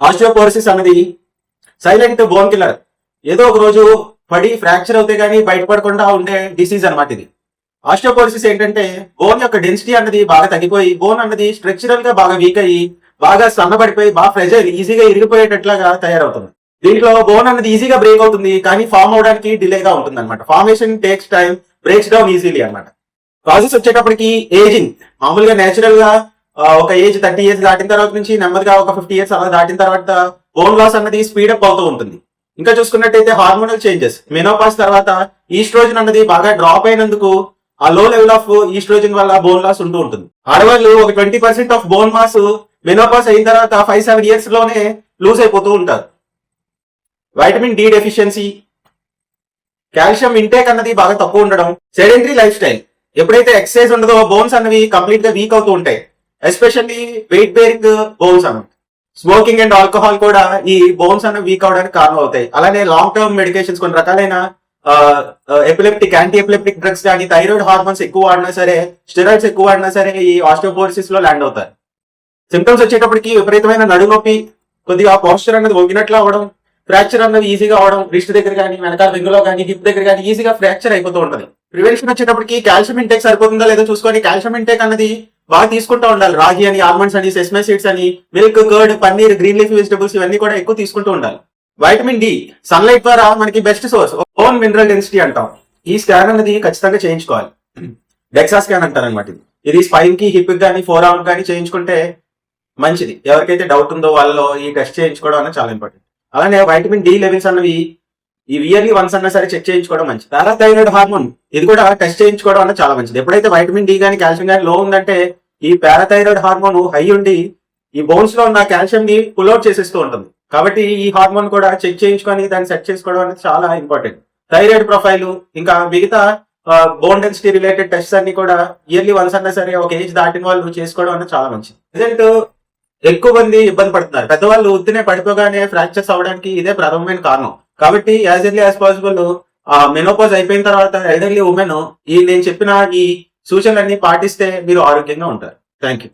Osteoporosis అనేది silent bone killer. ఏదో ఒక రోజు పడి ఫ్రాక్చర్ అవుతే గానీ బయటపడకుండా ఉండే డిసీజ్ అనమాట ఇది. ఆస్టియోపోరోసిస్ ఏంటంటే బోన్ యొక్క డెన్సిటీ అన్నది బాగా తగ్గిపోయి బోన్ అన్నది స్ట్రక్చరల్ గా బాగా వీక్ అయ్యి బాగా సన్నబడిపోయి బాగా ఫ్రెజైల్ ఈజీగా ఇరిగిపోయేటట్లాగా తయారవుతుంది. దీంట్లో బోన్ అన్నది ఈజీగా బ్రేక్ అవుతుంది కానీ ఫామ్ అవడానికి డిలేగా ఉంటుంది అనమాట. Formation takes time, breaks down easily అనమాట. ప్రాసెస్ వచ్చేటప్పటికి ఏజింగ్ మామూలుగా నేచురల్ గా ఒక ఏజ్ 30 years దాటిన తర్వాత నుంచి నెమ్మదిగా ఒక 50 years అలా దాటిన తర్వాత బోన్ లాస్ అన్నది స్పీడప్ అవుతూ ఉంటుంది. ఇంకా చూసుకున్నట్టయితే హార్మోనల్ చేంజెస్, మెనోపాస్ తర్వాత ఈస్ట్రోజన్ అన్నది బాగా డ్రాప్ అయినందుకు ఆ లో లెవెల్ ఆఫ్ ఈస్ట్రోజన్ వల్ల బోన్ లాస్ ఉంటూ ఉంటుంది. ఆడవాళ్ళు ఒక 20% ఆఫ్ బోన్ మాస్ మెనోపాస్ అయిన తర్వాత 5-7 years లోనే లూజ్ అయిపోతూ ఉంటారు. Vitamin D deficiency, calcium intake అన్నది బాగా తక్కువ ఉండడం, సెడెంటరీ లైఫ్ స్టైల్. ఎప్పుడైతే ఎక్సర్సైజ్ ఉండదో బోన్స్ అన్నవి కంప్లీట్ గా వీక్ అవుతూ ఉంటాయి, ఎస్పెషల్లీ వెయిట్ బేరింగ్ బోన్స్ అన్నమాట. స్మోకింగ్ అండ్ ఆల్కహాల్ కూడా ఈ బోన్స్ అన్నవి వీక్ అవడానికి కారణం అవుతాయి. అలానే లాంగ్ టర్మ్ మెడికేషన్స్, కొన్ని రకాలైన ఎపిలెప్టిక్, యాంటీ ఎపిలెప్టిక్ డ్రగ్స్ కానీ థైరాయిడ్ హార్మోన్స్ ఎక్కువ వాడినా సరే, స్టెరాయిడ్స్ ఎక్కువ వాడినా సరే ఈ ఆస్టియోపోరోసిస్ లో ల్యాండ్ అవుతారు. సిమ్టమ్స్ వచ్చేటప్పటికి విపరీతమైన నడుము నొప్పి, కొద్దిగా పోస్చర్ అన్నది ఒగినట్లు అవడం, ఫ్రాక్చర్ అన్నది ఈజీగా అవడం, రిస్ట్ దగ్గర కానీ వెనకాల రింగులో కానీ హిప్ దగ్గర కానీ ఈజీగా ఫ్రాక్చర్ అయిపోతూ ఉంటుంది. ప్రివెన్షన్ వచ్చేటప్పటికి కాల్షియం ఇంటేక్ సరిపోతుందా లేదో చూసుకొని కాల్షియం ఇంటేక్ అన్నది బాగా తీసుకుంటూ ఉండాలి. రాగి అని, ఆల్మండ్స్ అని, సెస్మే సీడ్స్ అని, milk, curd, paneer, green leaf vegetables ఇవన్నీ కూడా ఎక్కువ తీసుకుంటూ ఉండాలి. వైటమిన్ డి సన్లైట్ ద్వారా మనకి best source. Own mineral density అంటాం. ఈ స్కాన్ అనేది ఖచ్చితంగా చేయించుకోవాలి. డెక్సా స్కాన్ అంటారు అనమాట. ఇది స్పైన్ కి, హిప్ కానీ, ఫోర్ ఆర్మ్ కానీ చేయించుకుంటే మంచిది. ఎవరికైతే డౌట్ ఉందో వాళ్ళలో ఈ టెస్ట్ చేయించుకోవడం అనేది చాలా ఇంపార్టెంట్. అలానే వైటమిన్ డి లెవెల్స్ అన్నవి ఈ ఇయర్లీ వన్స్ అన్నా సరే చెక్ చేయించుకోవడం మంచిది. పారాథైరాయిడ్ హార్మోన్ ఇది కూడా టెస్ట్ చేయించుకోవడం అనేది చాలా మంచిది. ఎప్పుడైతే వైటమిన్ డి కానీ కాల్షియం కానీ లో ఉందంటే ఈ పారాథైరాయిడ్ హార్మోన్ హై ఉండి ఈ బోన్స్ లో ఉన్న కాల్షియం ని పుల్అవుట్ చేసేస్తూ ఉంటుంది. కాబట్టి ఈ హార్మోన్ కూడా చెక్ చేయించుకొని దాన్ని సెట్ చేసుకోవడం అనేది చాలా ఇంపార్టెంట్. థైరాయిడ్ ప్రొఫైల్ ఇంకా మిగతా బోన్ డెన్సిటీ రిలేటెడ్ టెస్ట్ అన్ని కూడా ఇయర్లీ వన్స్ అన్నా సరే ఒక ఏజ్ దాటిన వాళ్ళు చేసుకోవడం అనేది చాలా మంచిది. ప్రెసెంట్ ఎక్కువ మంది ఇబ్బంది పడుతున్నారు. పెద్దవాళ్ళు ఉత్తినే పడిపోగానే ఫ్రాక్చర్స్ అవడానికి ఇదే ప్రథమమైన కారణం. కాబట్టి as early as possible menopause అయిపోయిన తర్వాత ఎల్డర్లీ ఉమెన్ ఈ నేను చెప్పిన ఈ సూచనలన్నీ పాటిస్తే మీరు ఆరోగ్యంగా ఉంటారు. Thank you.